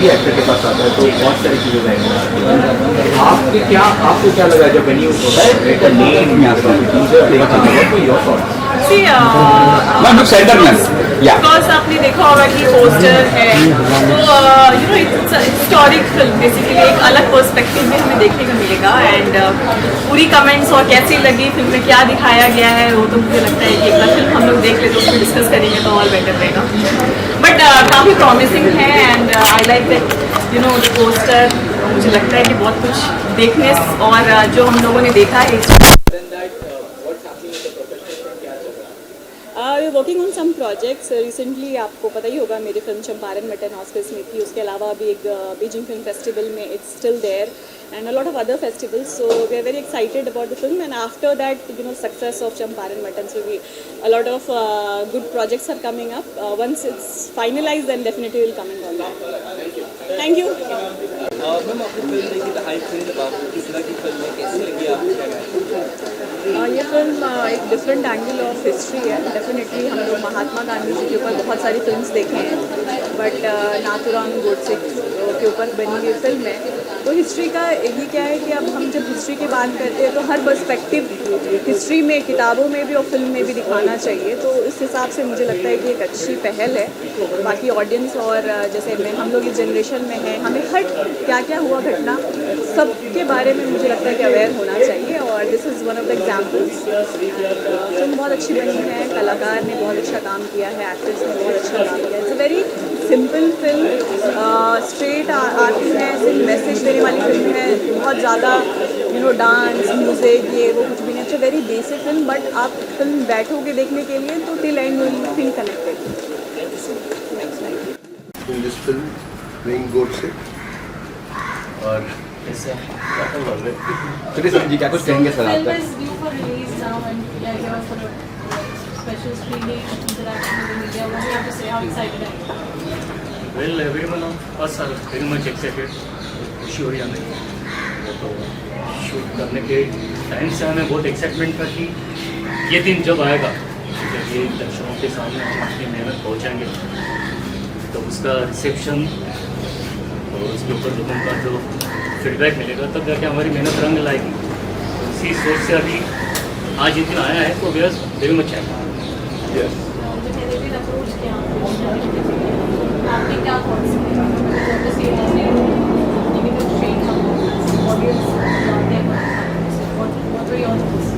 भी एक्टर के पास आता है तो बहुत सारी चीज़ें रहेंगी। आपको क्या लगा जब when you read the name your thoughts? See, because आपने देखा होगा कि पोस्टर है तो इट्स हिस्टोरिक फिल्म बेसिकली एक अलग पर्सपेक्टिव में हमें देखने को मिलेगा एंड पूरी कमेंट्स और कैसी लगी फिल्म में क्या दिखाया गया है वो तो मुझे लगता है कि एक बार फिल्म हम लोग देख ले तो उसमें डिस्कस करेंगे तो और बेटर रहेगा बट काफ़ी प्रॉमिसिंग है and I like that the poster मुझे लगता है कि बहुत कुछ देखने और जो हम लोगों ने देखा है working on some projects recently आपको पता ही होगा मेरी फिल्म चंपारण मटन ऑस्कर्स में थी उसके अलावा अभी एक बीजिंग फिल्म फेस्टिवल में it's still there and a lot of other festivals, so we are very excited about the film and after that success of Champaran Mutton, so a lot of good projects are coming up. Once it's finalized then definitely will come in on that. Thank you. Ma'am आपने film देखी तो hype film बताओ किस तरह की film है कैसी लगी आपको? ये फिल्म एक डिफरेंट एंगल ऑफ हिस्ट्री है डेफिनेटली हम लोग महात्मा गांधी जी के ऊपर बहुत सारी फिल्म्स देखे हैं बट नाथुराम गोडसे के ऊपर बनी हुई फिल्म है तो हिस्ट्री का ये क्या है कि अब हम जब हिस्ट्री की बात करते हैं तो हर पर्सपेक्टिव हिस्ट्री में किताबों में भी और फिल्म में भी दिखाना चाहिए तो इस हिसाब से मुझे लगता है कि एक अच्छी पहल है बाकी ऑडियंस और जैसे हम लोग इस जनरेशन में हैं हमें हर क्या क्या हुआ घटना सबके बारे में मुझे लगता है कि अवेयर होना चाहिए और this is one of the examples film बहुत अच्छी बनी है कलाकार ने बहुत अच्छा काम किया है एक्ट्रेस ने बहुत अच्छा काम किया है it's a very simple film straight आती है सिर्फ मैसेज देने वाली फिल्म है बहुत ज़्यादा डांस म्यूज़िक ये वो कुछ भी नहीं अच्छा वेरी बेसिक फिल्म बट आप फिल्म बैठोगे देखने के लिए तो till and will feel connected in this film playing Godse और चलिए सर जी क्या कुछ कहेंगे सर आप Film is due for release now and yeah, here for a special screening interaction with the media. What do you have to say? How excited are you? Well, everyone of us are very much excited. खुशी हो रही है हमें तो shoot करने के time से हमें बहुत एक्साइटमेंट था कि ये दिन जब आएगा जब ये दर्शकों के सामने हम अपनी मेहनत पहुँचाएंगे तो उसका रिसेप्शन और उसके ऊपर लोगों का जो फीडबैक मिलेगा तब जाके हमारी मेहनत रंग लाएगी तो इसी सोच से अभी आज ये दिन आया है तो we are very much happy. yes जो टेलीविजन अप्रोच किया आपने क्या थॉट्स तो से नेगेटिव शेड हम audience what were your thoughts?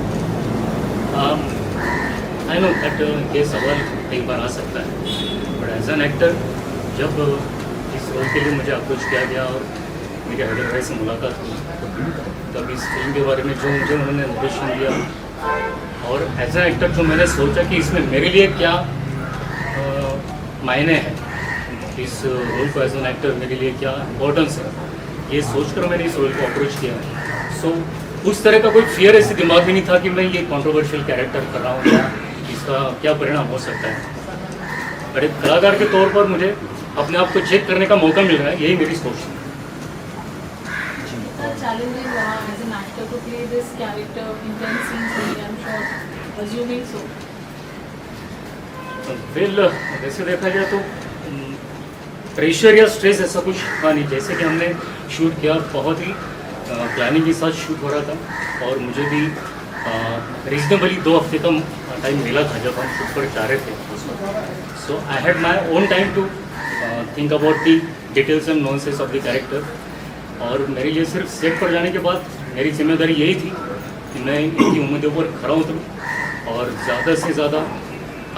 I know that ये सवाल कई बार आ सकता है बट एज एन एक्टर जब इस रोल के लिए मुझे अप्रोच किया गया और मेरे हेडर भाई से मुलाकात हुई तब इस फिल्म के बारे में जो मुझे उन्होंने नरेशन दिया और एज एन एक्टर जो मैंने सोचा कि इसमें मेरे लिए क्या मायने हैं इस रोल को एज एन एक्टर मेरे लिए क्या इम्पोर्टेंस है ये सोचकर मैंने इस रोल को अप्रोच किया सो उस तरह का कोई फियर ऐसे दिमाग में नहीं था कि मैं ये कंट्रोवर्शियल कैरेक्टर कर रहा हूँ या इसका क्या परिणाम हो सकता है बट एक कलाकार के तौर पर मुझे अपने आप को चेक करने का मौका मिल रहा है यही मेरी सोच है। Challenging as an actor to play this character, intense scenes, I'm sure, assuming so. Well वैसे देखा जाए तो प्रेशर या स्ट्रेस ऐसा कुछ था नहीं जैसे कि हमने शूट किया बहुत ही प्लानिंग के साथ शूट हो रहा था और मुझे भी रीजनेबली 2 हफ्ते का टाइम मिला था जब हम शूट पर जा रहे थे so I had my own time to think about the details and nuances of the character और मेरे लिए सिर्फ सेट पर जाने के बाद मेरी जिम्मेदारी यही थी कि मैं इनकी उम्मीदों पर खड़ा उतरूँ और ज़्यादा से ज़्यादा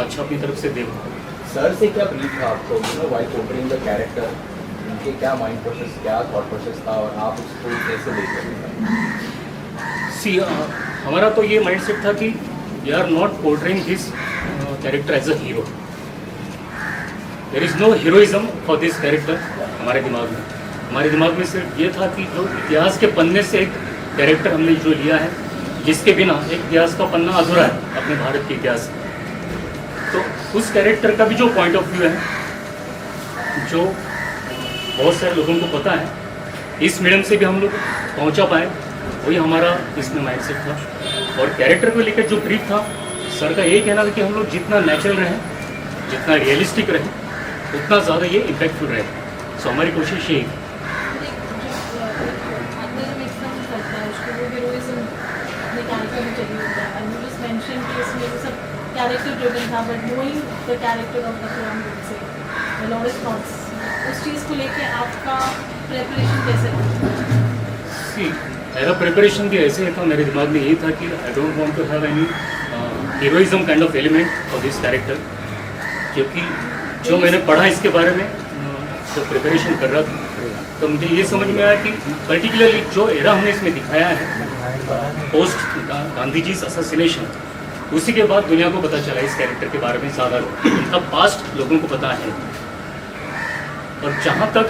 अच्छा अपनी तरफ से दे पाऊँ। सर से क्या ब्रीफ था आपको व्हाइल पोर्ट्रेइंग द कैरेक्टर उनके क्या माइंड प्रोसेस क्या थॉट प्रोसेस था और आप उसको कैसे देख रहे थे? सी हमारा तो ये माइंडसेट था कि we are not portraying this character as a hero there is no heroism for this character हमारे दिमाग में सिर्फ ये था कि जो इतिहास के पन्ने से एक कैरेक्टर हमने जो लिया है जिसके बिना एक इतिहास का पन्ना अधूरा है अपने भारत के इतिहास में तो उस कैरेक्टर का भी जो पॉइंट ऑफ व्यू है जो बहुत सारे लोगों को पता है इस मीडियम से भी हम लोग पहुंचा पाए वही हमारा इसमें माइंडसेट था और कैरेक्टर को लेकर जो ब्रीफ था सर का यही कहना था कि हम लोग जितना नेचुरल रहें जितना रियलिस्टिक रहे उतना ज़्यादा ये इम्पैक्टफुल रहे सो हमारी कोशिश यही थी। आत्मनिर्भर एकदम करता है उसको, वो हीरोइज्म अपने कैरेक्टर में चाहिए होता है। एंड यू जस्ट मेंशन कि इसमें वो सब कैरेक्टर ड्रिवन था, but knowing the character of Nathuram Godse, Lawrence Knotts, उस चीज़ को लेके आपका प्रिपरेशन कैसे रहा? सी मेरा प्रिपरेशन भी ऐसे था, मेरे दिमाग में यही था कि I don't want to have any heroism kind of element for this character, क्योंकि जो मैंने पढ़ा इसके बारे में जो प्रिपरेशन कर रहा था, तो मुझे ये समझ में आया कि पर्टिकुलरली जो एरा हमने इसमें दिखाया है पोस्ट गांधी जी असैसिनेशन, उसी के बाद दुनिया को पता चला इस कैरेक्टर के बारे में ज़्यादा, उनका पास्ट लोगों को पता है। और जहाँ तक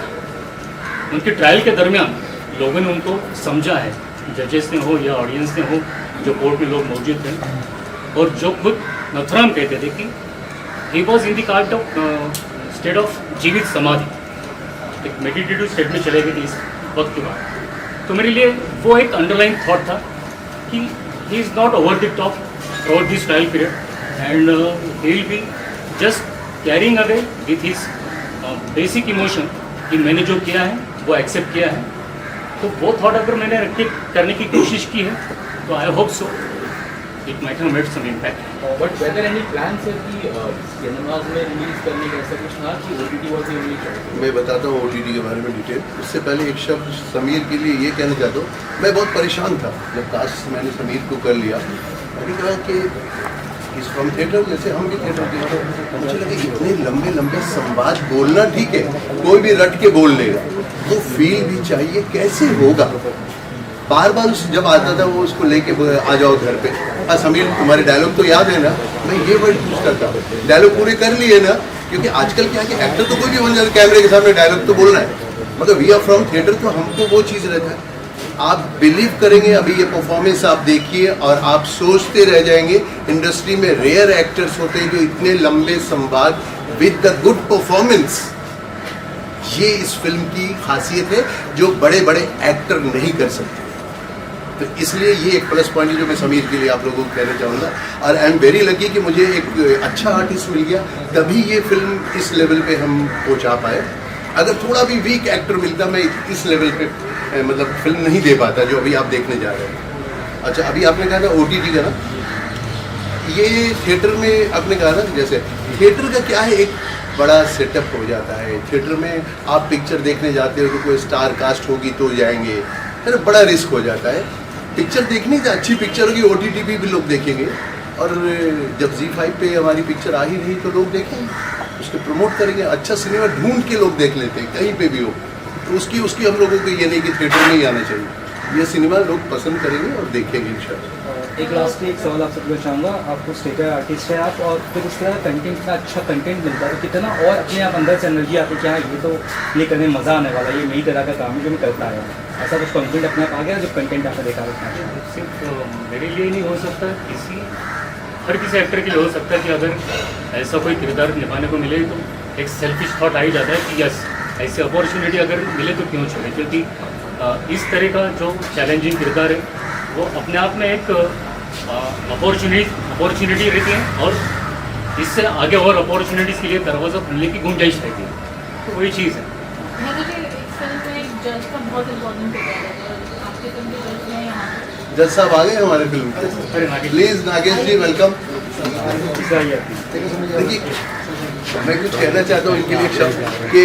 उनके ट्रायल के दरमियान लोगों ने उनको समझा है, जजेस ने हो या ऑडियंस ने हो, जो कोर्ट में लोग मौजूद थे, और जो खुद नथुराम कहते थे कि he was in the kind of state of जीवित समाधि, एक मेडिटेटिव स्टेट में चले गए थे इस वक्त के बाद। तो मेरे लिए वो एक अंडरलाइन थॉट था कि he is not over the top through this trial period and he will be just carrying away with his basic emotion कि मैंने जो किया है वो एक्सेप्ट किया है। तो वो थॉट अगर मैंने रेक्टिव करने की कोशिश की है तो I hope so it might have made some impact. But whether any plan है कि सिनेमाज में रिलीज करने का, ऐसा कुछ था कि OTT was the only choice? मैं बताता हूँ OTT के बारे में डिटेल। उससे पहले एक शब्द समीर के लिए ये कहना चाहता हूँ, मैं बहुत परेशान था जब कास्ट मैंने समीर को कर लिया। मैंने कहा कि इस फ्रॉम थिएटर, जैसे हम भी थिएटर के, मुझे लगा इतने लंबे लंबे संवाद बोलना ठीक है, कोई भी रट के बोल लेगा, तो फील भी चाहिए, कैसे होगा। बार बार जब आता था वो उसको लेके आ जाओ घर पे, समीर तुम्हारे डायलॉग तो याद है ना, मैं ये वर्ड पूछता था, डायलॉग पूरे कर लिए ना, क्योंकि आजकल क्या है कि एक्टर तो कोई भी बन जाता है, कैमरे के सामने डायलॉग तो बोलना है, मतलब वी आर फ्रॉम थिएटर, तो हमको वो चीज़ रहता है। आप बिलीव करेंगे, अभी ये परफॉर्मेंस आप देखिए और आप सोचते रह जाएंगे, इंडस्ट्री में रेयर एक्टर्स होते हैं जो इतने लंबे संवाद विद द गुड परफॉर्मेंस, ये इस फिल्म की खासियत है जो बड़े बड़े एक्टर नहीं कर सकते। तो इसलिए ये एक प्लस पॉइंट है जो मैं समीर के लिए आप लोगों को कहना चाहूँगा। और आई एम वेरी लकी कि मुझे एक अच्छा आर्टिस्ट मिल गया, तभी ये फिल्म इस लेवल पे हम पहुँचा पाए। अगर थोड़ा भी वीक एक्टर मिलता, मैं इस लेवल पे मतलब फिल्म नहीं दे पाता जो अभी आप देखने जा रहे हैं। अच्छा, अभी आपने कहा था OTT का ना, ये थिएटर में आपने कहा ना, जैसे थिएटर का क्या है, एक बड़ा सेटअप हो जाता है। थिएटर में आप पिक्चर देखने जाते हो तो कोई स्टार कास्ट होगी तो जाएंगे, है ना, बड़ा रिस्क हो जाता है। पिक्चर देखनी तो अच्छी पिक्चर होगी, OTT पे भी लोग देखेंगे, और जब ZEE5 पे हमारी पिक्चर आ ही रही तो लोग देखेंगे, उसको प्रमोट करेंगे। अच्छा सिनेमा ढूंढ के लोग देख लेते हैं कहीं पे भी हो, तो उसकी हम लोगों को ये नहीं कि थिएटर में ही आना चाहिए, ये सिनेमा लोग पसंद करेंगे और देखेंगे इंशाल्लाह। एक लास्ट एक सवाल आपसे पूछना चाहूँगा, आपको स्टेजर आर्टिस्ट है आप, और फिर इस तरह कंटेंट का अच्छा कंटेंट मिलता है तो कितना और अपने आप अंदर से एनर्जी आती है कि हाँ ये तो ये करने में मज़ा आने वाला है, ये नई तरह का काम है जो मैं करता आया हूँ, ऐसा कुछ कंटेंट अपने आप आ गया जो कंटेंट आपने देखा रखना? सिर्फ मेरे लिए नहीं हो सकता, हर किसी एक्टर के लिए हो सकता है कि अगर ऐसा कोई किरदार निभाने को मिले तो एक सेल्फिश थॉट आ ही जाता है कि यस, ऐसी अपॉर्चुनिटी अगर मिले तो क्यों छोड़े, क्योंकि इस तरह का जो चैलेंजिंग किरदार है वो अपने आप में एक अपॉर्चुनिटी रहती है, और इससे आगे और अपॉर्चुनिटीज़ के लिए दरवाज़ा खुलने की गुंजाइश रहती है, तो वही चीज़ है। मुझे एक फिल्म में एक जज का बहुत इम्पोर्टेंट किरदार है, आपके फिल्म के जज हैं यहाँ पे। जज साहब आ गए हमारे फिल्म पे, अरे नागेश, प्लीज नागेश जी वेलकम। देखिए, मैं कुछ कहना चाहता हूँ इनके लिए शब्द कि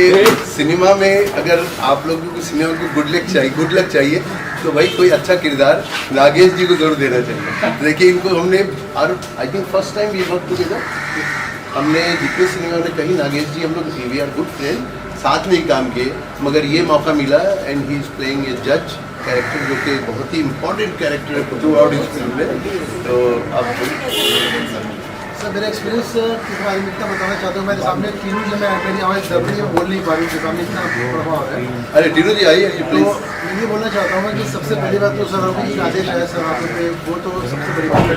सिनेमा में अगर आप लोगों को सिनेमा को गुड लक चाहिए तो भाई कोई अच्छा किरदार नागेश जी को जरूर देना चाहिए। देखिए इनको हमने, और I think first time we work together, हमने जितने सिनेमा में कहीं नागेश जी हम लोग वी आर गुड फ्रेंड, साथ में ही काम किए, मगर ये मौका मिला and he is playing a जज कैरेक्टर जो कि बहुत ही इम्पोर्टेंट कैरेक्टर है थ्रू आउट इस फिल्म में। तो आप सर मेरा एक्सपीरियंस के बारे में इतना बताना चाहता हूँ, मेरे सामने तीनों जो मैं मेरी आवाज़ दब रही है, बोल नहीं पा रही हूँ, सामने इतना प्रभाव है। अरे टीनू जी आइए तो मैं ये बोलना चाहता हूँ कि सबसे पहली बात तो सर आपकी आदेश है सर आप पे, वो तो सबसे बड़ी बात है।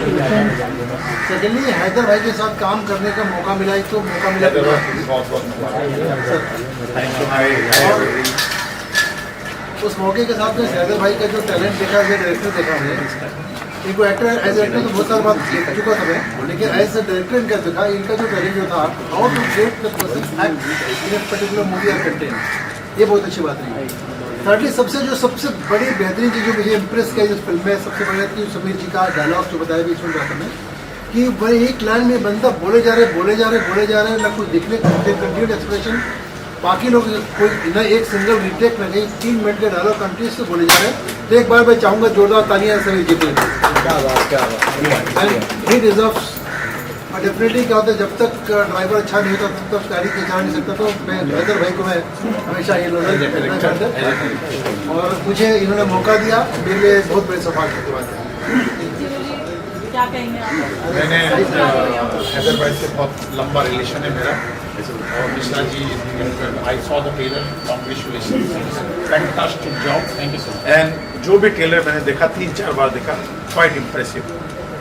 सेकेंडली हैदर भाई के साथ काम करने का मौका मिला, एक तो मौका मिला सर, उस मौके के साथ में हैदर भाई का जो टैलेंट देखा, जो डायरेक्टर देखा है, इनको एक्टर एज एक्टर तो बहुत सारी बात देख चुका था मैं, लेकिन एज ए डायरेक्टर इनका देखा, इनका जो टैलेंट जो था, how to create the person act in a particular movie और कंटेंट, ये बहुत अच्छी बात रही। थर्डली सबसे बड़ी बेहतरीन चीज़ जो मुझे इम्प्रेस किया इस फिल्म में, सबसे बड़ी बात कि समीर जी का डायलॉग जो बताया भी सुन रहा था मैं, कि वही एक लाइन में बंदा बोले जा रहे ना कुछ दिखने को कंटिन्यूड एक्सप्रेशन, बाकी लोग कोई न एक सिंगल रिटेक में नहीं, 3 मिनट के डायलॉग कंटिन्यूस से बोले जा रहे हैं। तो एक बार मैं चाहूँगा जोरदार तालियां समीर जी के लिए। क्या बात। And he deserves. और डेफिनेटली क्या होता है, जब तक ड्राइवर अच्छा नहीं होता तब तक गाड़ी चला नहीं सकता। तो मैं हैदर भाई को मैं हमेशा ये देखना चाहता हूँ और मुझे इन्होंने मौका दिया, मेरे लिए बहुत बड़े सौभाग्य की बात है। क्या कहेंगे आप? मैंने हैदर भाई से बहुत लंबा रिलेशन है मेरा, और Mishra ji, I saw the trailer, congratulation, fantastic job, thank you sir. And जो भी ट्रेलर मैंने देखा 3-4 बार देखा, क्वाइट इम्प्रेसिव।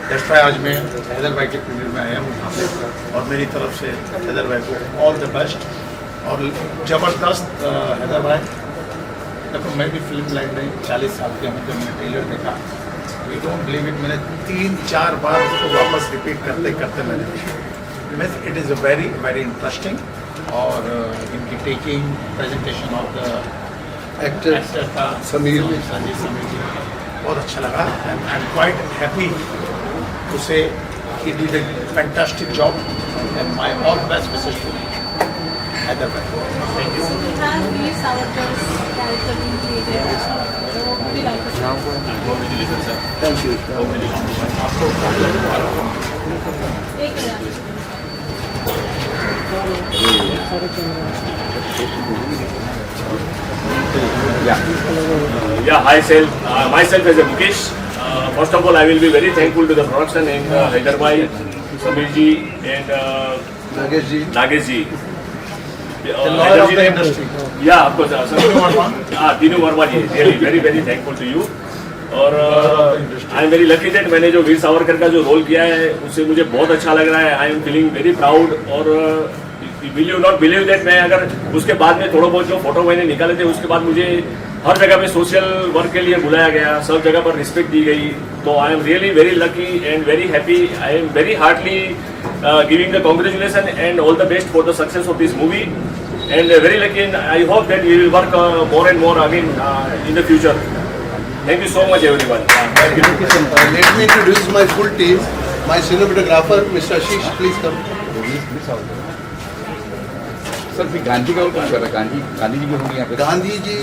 दैट्स व्हाई आज मैं हैदर भाई के प्रीमियर में आया हूँ यहाँ पे, और मेरी तरफ से हैदर भाई को ऑल द बेस्ट। और ज़बरदस्त हैदर भाई, देखो मैं भी फिल्म लाइन में 40 साल के हूँ, जब मैंने ट्रेलर देखा, वी डोंट बिलीव इट, मैंने 3-4 बार उसको वापस रिपीट करते मैंने, it is a very very interesting. और इनकी taking presentation of the actor का समीर जी बहुत अच्छा लगा। I am quite happy to say he did a fantastic job, and my all best wishes to Haider भाई। Thank you. Has Veer Savarkar's character been created? So, would you like to say? Thank you. एक minute. Yeah, myself as a Mukesh. First of all, I will be very thankful to the production and Hyder Bhai, Samir ji and Nagesh ji. Lawyer of the industry. Yeah, of course. Dinu Verma ji, really very very thankful to you. और आई am very lucky that मैंने जो वीर सावरकर का जो role किया है उससे मुझे बहुत अच्छा लग रहा है। I am feeling very proud. और will you not believe that मैं अगर उसके बाद में थोड़ा बहुत जो फोटो मैंने निकाले थे उसके बाद मुझे हर जगह पे सोशल वर्क के लिए बुलाया गया, सब जगह पर रिस्पेक्ट दी गई। तो I am really very lucky and very happy. I am very heartly giving the congratulation and all the best for the success of this movie and very lucky and I hope that we will work more and more again in the future. Thank you so much everyone. Let me introduce my full team. My cinematographer, Mr. Ashish, please come. Sir फिर गांधी का कौन कर रहा है? गांधी जी भी होंगे यहाँ पे? गांधी जी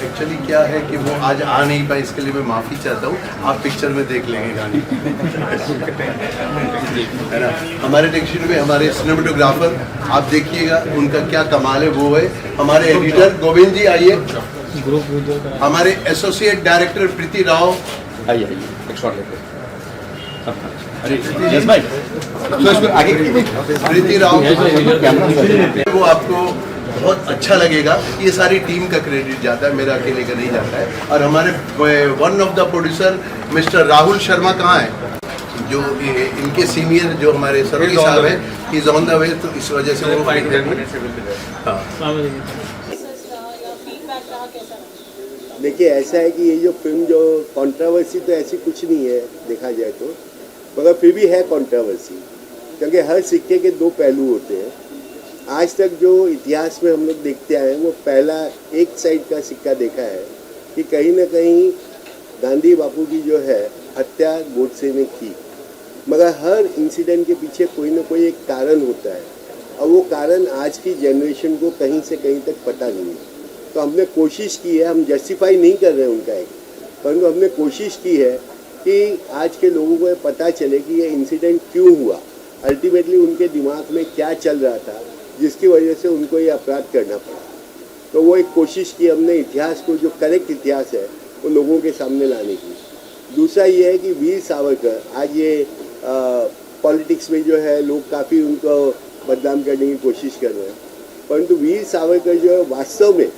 एक्चुअली क्या है कि वो आज आ नहीं पाए, इसके लिए मैं माफ़ी चाहता हूँ। आप पिक्चर में देख लेंगे गांधी है ना। हमारे टेक्सचर में हमारे सिनेमेटोग्राफर आप देखिएगा, उनका क्या कमाल है वो है। हमारे एडिटर गोविंद जी आइए, हमारे एसोसिएट डायरेक्टर प्रीति राव आइए एक शॉट लेते हैं। अरे यस भाई, तो इसको आगे प्रीति राव वो आपको बहुत अच्छा लगेगा। ये सारी टीम का क्रेडिट जाता है, मेरा अकेले का नहीं जाता है। और हमारे one of the producer mister Rahul Sharma कहाँ है, जो इनके सीनियर जो हमारे सरोगी साहब हैं, he is on the way, तो इस वजह से वो देखिए ऐसा है कि ये जो फिल्म जो कंट्रोवर्सी तो ऐसी कुछ नहीं है देखा जाए तो, मगर फिर भी है कंट्रोवर्सी, क्योंकि हर सिक्के के दो पहलू होते हैं। आज तक जो इतिहास में हम लोग देखते आए हैं वो पहला एक साइड का सिक्का देखा है कि कहीं ना कहीं गांधी बापू की जो है हत्या गोडसे ने की, मगर हर इंसिडेंट के पीछे कोई ना कोई एक कारण होता है और वो कारण आज की जनरेशन को कहीं से कहीं तक पता नहीं है। तो हमने कोशिश की है, हम जस्टिफाई नहीं कर रहे हैं उनका एक, परंतु हमने कोशिश की है कि आज के लोगों को पता चले कि ये इंसिडेंट क्यों हुआ, अल्टीमेटली उनके दिमाग में क्या चल रहा था जिसकी वजह से उनको ये अपराध करना पड़ा। तो वो एक कोशिश की हमने इतिहास को, जो करेक्ट इतिहास है वो लोगों के सामने लाने की। दूसरा ये है कि वीर सावरकर आज ये पॉलिटिक्स में जो है लोग काफ़ी उनको बदनाम करने की कोशिश कर रहे हैं, परंतु वीर सावरकर जो है वास्तव में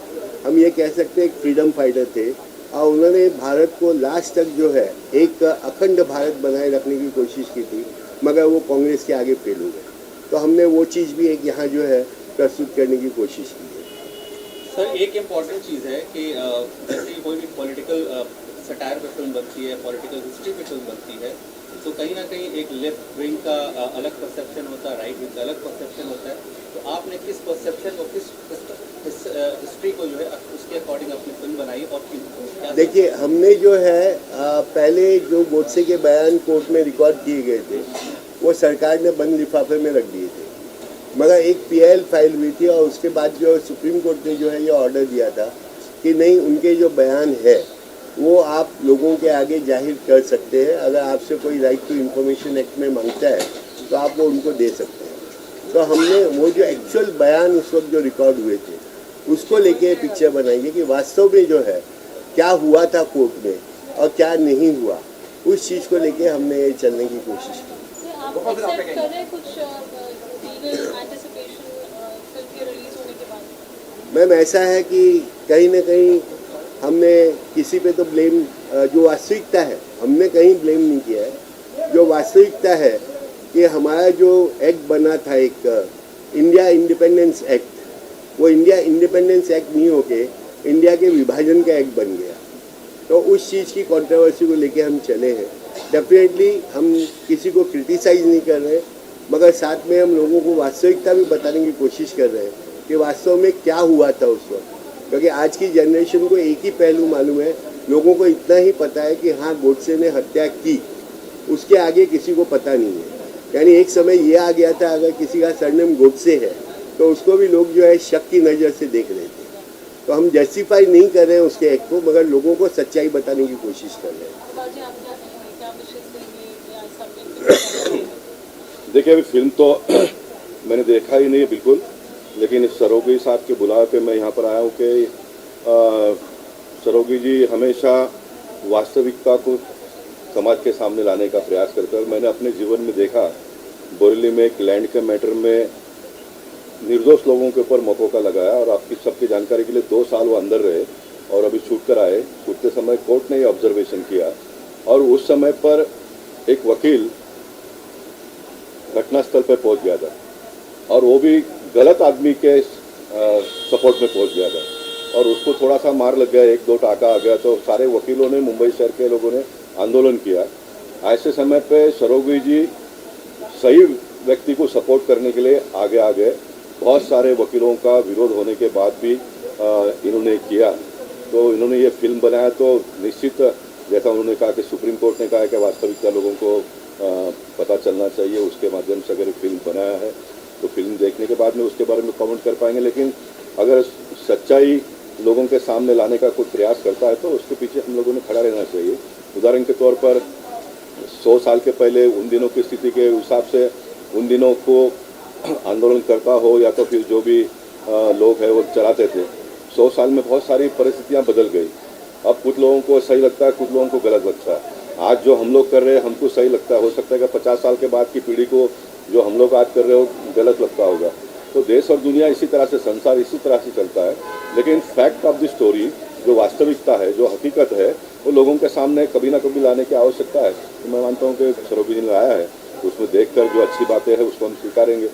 हम ये कह सकते हैं एक फ्रीडम फाइटर थे और उन्होंने भारत को लास्ट तक जो है एक अखंड भारत बनाए रखने की कोशिश की थी, मगर वो कांग्रेस के आगे फेल हो गए। तो हमने वो चीज़ भी एक यहाँ जो है प्रस्तुत करने की कोशिश की है। सर एक इम्पॉर्टेंट चीज़ है कि जैसे कोई भी पॉलिटिकल सटायर पे फिल्म बनती है, पॉलिटिकल हिस्ट्री पे फिल्म बनती है, तो कहीं ना कहीं एक लेफ्ट विंग का अलग परसेप्शन होता है, राइट विंग का अलग परसेप्शन होता है। तो आपने किस परसेप्शन और किस हिस्ट्री को जो है उसके अकॉर्डिंग अपनी फिल्म बनाई और क्यों? देखिए, हमने जो है पहले जो गोडसे के बयान कोर्ट में रिकॉर्ड किए गए थे वो सरकार ने बंद लिफाफे में रख दिए थे, मगर एक PIL फाइल हुई थी और उसके बाद जो सुप्रीम कोर्ट ने जो है ये ऑर्डर दिया था कि नहीं, उनके जो बयान है वो आप लोगों के आगे जाहिर कर सकते हैं। अगर आपसे कोई राइट टू इन्फॉर्मेशन एक्ट में मांगता है तो आप वो उनको दे सकते हैं। तो हमने वो जो एक्चुअल बयान उस वक्त जो रिकॉर्ड हुए थे उसको लेके पिक्चर बनाई है कि वास्तव में जो है क्या हुआ था कोर्ट में और क्या नहीं हुआ, उस चीज़ को लेके हमने ये चलने की कोशिश की। आप एक्सेप्ट कर रहे हैं कुछ लीगल एंटिसिपेशन फिल्म के रिलीज होने के बाद? मैम, ऐसा है कि कहीं ना कहीं हमने किसी पे तो ब्लेम, जो वास्तविकता है हमने कहीं ब्लेम नहीं किया है। जो वास्तविकता है कि हमारा जो एक्ट बना था एक इंडिया इंडिपेंडेंस एक्ट, वो इंडिया इंडिपेंडेंस एक्ट नहीं होके इंडिया के विभाजन का एक्ट बन गया। तो उस चीज़ की कंट्रोवर्सी को लेके हम चले हैं। डेफिनेटली हम किसी को क्रिटिसाइज नहीं कर रहे, मगर साथ में हम लोगों को वास्तविकता भी बताने की कोशिश कर रहे हैं कि वास्तव में क्या हुआ था उस वक्त। क्योंकि आज की जनरेशन को एक ही पहलू मालूम है, लोगों को इतना ही पता है कि हाँ गोडसे ने हत्या की, उसके आगे किसी को पता नहीं है। यानी एक समय ये आ गया था अगर किसी का सरनेम गोडसे है तो उसको भी लोग जो है शक की नज़र से देख रहे थे। तो हम जस्टिफाई नहीं कर रहे हैं उसके एक्ट को, मगर लोगों को सच्चाई बताने की कोशिश कर रहे हैं। देखिए, अभी फिल्म तो मैंने देखा ही नहीं है बिल्कुल, लेकिन सरोगी साहब के बुलावे पे मैं यहाँ पर आया हूँ कि सरोगी जी हमेशा वास्तविकता को समाज के सामने लाने का प्रयास करते हैं। मैंने अपने जीवन में देखा, बोरेली में एक लैंड के मैटर में निर्दोष लोगों के ऊपर मौका लगाया और आपकी सबकी जानकारी के लिए 2 साल वो अंदर रहे और अभी छूट कर आए। छूटते समय कोर्ट ने ये ऑब्जर्वेशन किया और उस समय पर एक वकील घटनास्थल पर पहुंच गया था और वो भी गलत आदमी के सपोर्ट में पहुंच गया था और उसको थोड़ा सा मार लग गया, 1-2 टाका आ गया। तो सारे वकीलों ने, मुंबई शहर के लोगों ने आंदोलन किया। ऐसे समय पे सरोगी जी सही व्यक्ति को सपोर्ट करने के लिए आगे आ गए। बहुत सारे वकीलों का विरोध होने के बाद भी इन्होंने किया, तो इन्होंने ये फिल्म बनाया। तो निश्चित जैसा उन्होंने कहा कि सुप्रीम कोर्ट ने कहा है कि वास्तविकता लोगों को पता चलना चाहिए, उसके माध्यम से अगर फिल्म बनाया है तो फिल्म देखने के बाद में उसके बारे में कमेंट कर पाएंगे। लेकिन अगर सच्चाई लोगों के सामने लाने का कोई प्रयास करता है तो उसके पीछे हम लोगों ने खड़ा रहना चाहिए। उदाहरण के तौर पर 100 साल के पहले उन दिनों की स्थिति के हिसाब से उन दिनों को आंदोलन करता हो या तो फिर जो भी लोग हैं वो चलाते थे, 100 साल में बहुत सारी परिस्थितियाँ बदल गई। अब कुछ लोगों को सही लगता है, कुछ लोगों को गलत लगता है। आज जो हम लोग कर रहे हैं हमको सही लगता है, हो सकता है कि 50 साल के बाद की पीढ़ी को जो हम लोग आज कर रहे हो गलत लगता होगा। तो देश और दुनिया इसी तरह से, संसार इसी तरह से चलता है। लेकिन फैक्ट ऑफ द स्टोरी, जो वास्तविकता है, जो हकीकत है, वो लोगों के सामने कभी ना कभी लाने की आवश्यकता है। तो मैं मानता हूँ कि सरोगी जी ने लाया है, तो उसमें देखकर जो अच्छी बातें हैं उसको हम स्वीकारेंगे।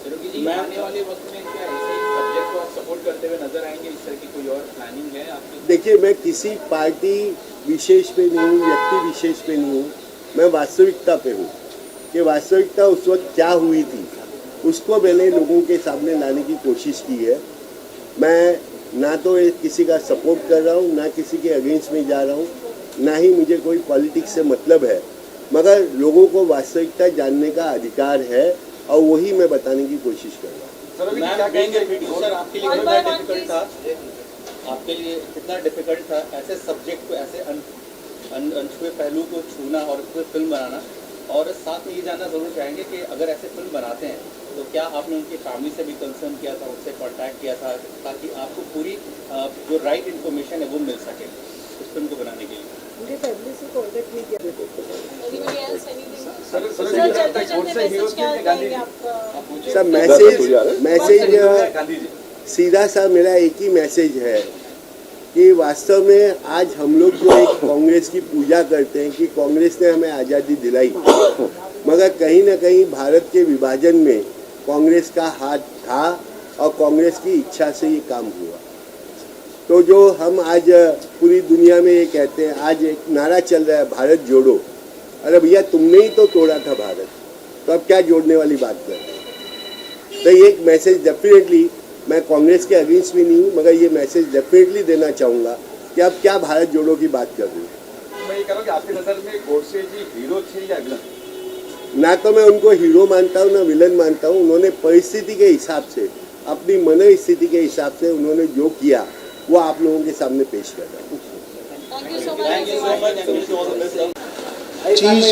आने वाले वक्त में क्या ऐसे सब्जेक्ट को आप सपोर्ट करते हुए नजर आएंगे? इस तरह की कोई और प्लानिंग है आपकी? देखिए, मैं किसी पार्टी विशेष पे नहीं हूँ, व्यक्ति विशेष पे नहीं हूँ, मैं वास्तविकता पे हूँ कि वास्तविकता उस वक्त क्या हुई थी उसको मैंने लोगों के सामने लाने की कोशिश की है। मैं ना तो किसी का सपोर्ट कर रहा हूँ, ना किसी के अगेंस्ट में जा रहा हूँ, ना ही मुझे कोई पॉलिटिक्स से मतलब है, मगर लोगों को वास्तविकता जानने का अधिकार है और वही मैं बताने की कोशिश कर रहा हूँ। क्या कहेंगे सर, आपके लिए कितना डिफिकल्ट था, आपके लिए कितना डिफिकल्ट था ऐसे सब्जेक्ट को, ऐसे अनछुए पहलू को छूना और फिर फिल्म बनाना? और साथ में ये जानना जरूर चाहेंगे कि अगर ऐसे फिल्म बनाते हैं तो क्या आपने उनकी फैमिली से भी कंसर्न किया था, उनसे कांटेक्ट किया था ताकि आपको पूरी जो राइट इन्फॉर्मेशन है वो मिल सके इस फिल्म को बनाने के लिए? मुझे फैमिली से कांटेक्ट नहीं किया। सर, मैसेज सीधा सा मेरा एक ही मैसेज है कि वास्तव में आज हम लोग जो एक कांग्रेस की पूजा करते हैं कि कांग्रेस ने हमें आज़ादी दिलाई, मगर कहीं ना कहीं भारत के विभाजन में कांग्रेस का हाथ था और कांग्रेस की इच्छा से ये काम हुआ। तो जो हम आज पूरी दुनिया में ये कहते हैं, आज एक नारा चल रहा है भारत जोड़ो। अरे भैया, तुमने ही तो तोड़ा था भारत, तो अब क्या जोड़ने वाली बात कर रहे हैं? तो ये एक मैसेज डेफिनेटली मैं कांग्रेस के अगेंस्ट भी नहीं हूँ, मगर ये मैसेज डेफिनेटली देना चाहूँगा कि आप क्या भारत जोड़ो की बात कर रहे हो। मैं ये कह रहा हूँ कि आपकी नज़र में गोडसे जी हीरो थे या विलन? ना तो मैं उनको हीरो मानता हूँ ना विलन मानता हूँ। उन्होंने परिस्थिति के हिसाब से, अपनी मन स्थिति के हिसाब से उन्होंने जो किया वो आप लोगों के सामने पेश कर रहा हूँ। चीज़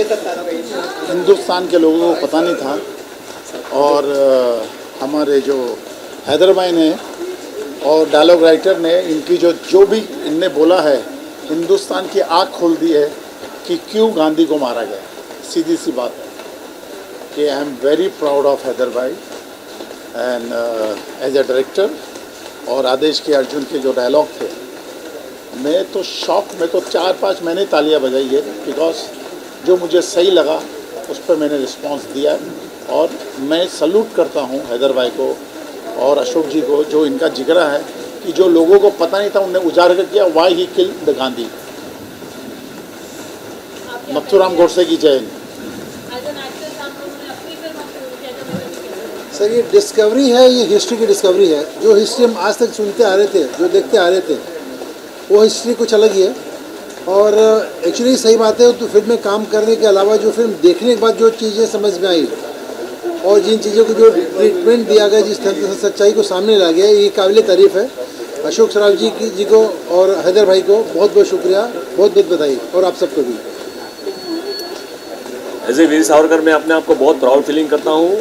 हिंदुस्तान के लोगों को पता नहीं था, और हमारे जो हैदर भाई ने और डायलॉग राइटर ने इनकी जो भी इनने बोला है, हिंदुस्तान की आँख खोल दी है कि क्यों गांधी को मारा गया। सीधी सी बात है कि I am very proud of Haider भाई एंड एज ए डायरेक्टर। और आदेश के अर्जुन के जो डायलॉग थे, मैं तो शॉक में तो 4-5 महीने तालियां बजाई है, बिकॉज जो मुझे सही लगा उस पर मैंने रिस्पांस दिया। और मैं सल्यूट करता हूं हैदर भाई को और अशोक जी को, जो इनका जिगरा है कि जो लोगों को पता नहीं था उन्हें उजागर किया, why he kill the Gandhi. Nathuram Godse की जय। सर ये डिस्कवरी है, ये हिस्ट्री की डिस्कवरी है। जो हिस्ट्री हम आज तक सुनते आ रहे थे, जो देखते आ रहे थे, वो हिस्ट्री कुछ अलग ही है। और एक्चुअली सही बात है, तो फिल्म में काम करने के अलावा जो फिल्म देखने के बाद जो चीज़ें समझ में आई और जिन चीज़ों को जो ट्रीटमेंट दिया गया, जिस तरह से सच्चाई को सामने ला गया, ये काबिल तारीफ़ है। अशोक सराफ जी को और हैदर भाई को बहुत बहुत शुक्रिया, बहुत बहुत बधाई, और आप सबको भी। एज ए वीर सावरकर मैं अपने आप को बहुत प्राउड फीलिंग करता हूँ।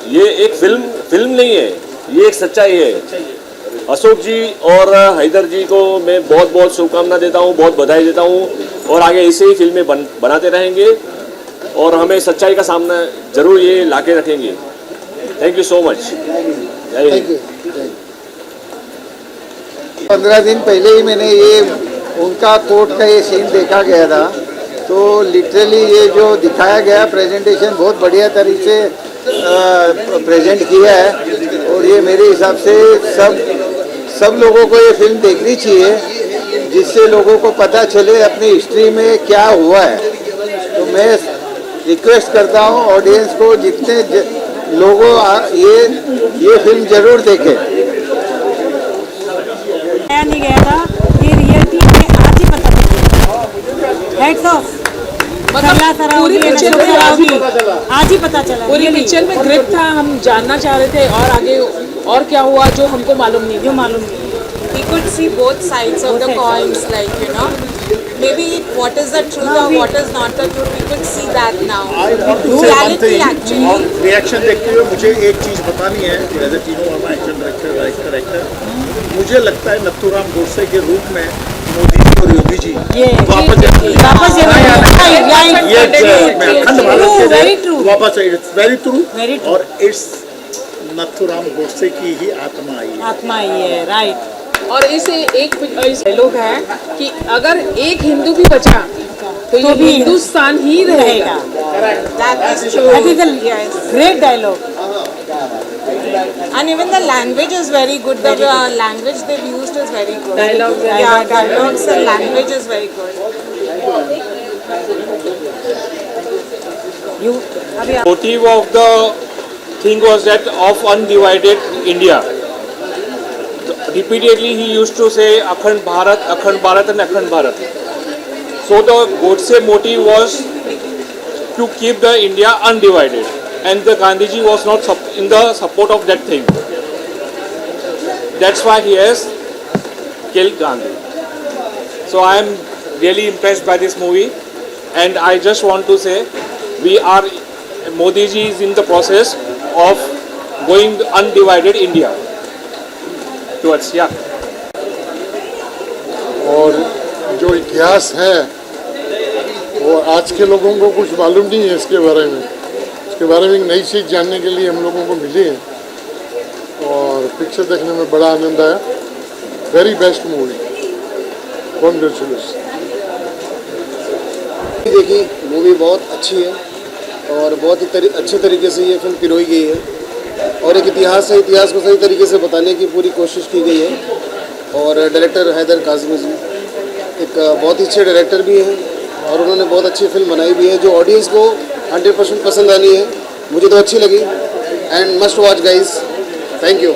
ये एक फिल्म नहीं है, ये एक सच्चाई है। अशोक जी और हैदर जी को मैं बहुत बहुत शुभकामना देता हूँ, बहुत बधाई देता हूँ, और आगे ऐसे ही फिल्में बनाते रहेंगे और हमें सच्चाई का सामना जरूर ये लाके रखेंगे। Thank you so much. Thank you. 15 दिन पहले ही मैंने ये उनका कोर्ट का ये सीन देखा गया था, तो लिटरली ये जो दिखाया गया प्रेजेंटेशन बहुत बढ़िया तरीके से प्रेजेंट किया है। और ये मेरे हिसाब से सब लोगों को ये फिल्म देखनी चाहिए, जिससे लोगों को पता चले अपनी हिस्ट्री में क्या हुआ है। तो मैं रिक्वेस्ट करता हूँ ऑडियंस को, जितने लोगों ये फिल्म जरूर देखें। नहीं गया था, ये रियलिटी में आज ही पता चला। हेड्स ऑफ पूरी पिक्चर में आज ही पता चला। पूरी पिक्चर में ग्रिप था, हम जानना चाह रहे थे और आगे और क्या हुआ जो हमको मालूम नहीं। We could see both sides of the coins, like, you know, maybe what is the truth or what is not the truth, we could see that now. I want to say one thing, और reaction देखते हुए मुझे एक चीज़ बतानी है, as a Tinu Verma, action director, मुझे लगता है नथुराम गोडसे के रूप में मोदी जी और योगी जी वापस इट्स वेरी ट्रू, और इट्स नथुराम गोडसे की ही आत्मा आई है। राइट। और इसे एक डायलॉग है कि अगर एक हिंदू भी बचा तो ये हिंदुस्तान ही रहेगा। Great dialogue. And even the language is very good. The language they've used is very good. Dialogues and language is very good. Motive of the thing was that of undivided India. Repeatedly he used to say Akhand Bharat and Akhand Bharat. So the Godse motive was to keep the India undivided, and the Gandhiji was not in the support of that thing. That's why he has killed Gandhi. So I am really impressed by this movie, and I just want to say Modi ji is in the process of going undivided India towards, yeah. और जो इतिहास है वो आज के लोगों को कुछ मालूम नहीं है इसके बारे में। इसके बारे में एक नई चीज़ जानने के लिए हम लोगों को मिली है, और पिक्चर देखने में बड़ा आनंद आया। Very best movie, congratulation. देखी मूवी बहुत अच्छी है और बहुत ही अच्छे तरीके से ये फिल्म पिरोई गई है, और एक इतिहास है, इतिहास को सही तरीके से बताने की पूरी कोशिश की गई है। और डायरेक्टर हैदर काज़मी जी एक बहुत ही अच्छे डायरेक्टर भी हैं, और उन्होंने बहुत अच्छी फिल्म बनाई भी है जो ऑडियंस को 100% पसंद आनी है। मुझे तो अच्छी लगी, and must watch guys. Thank you.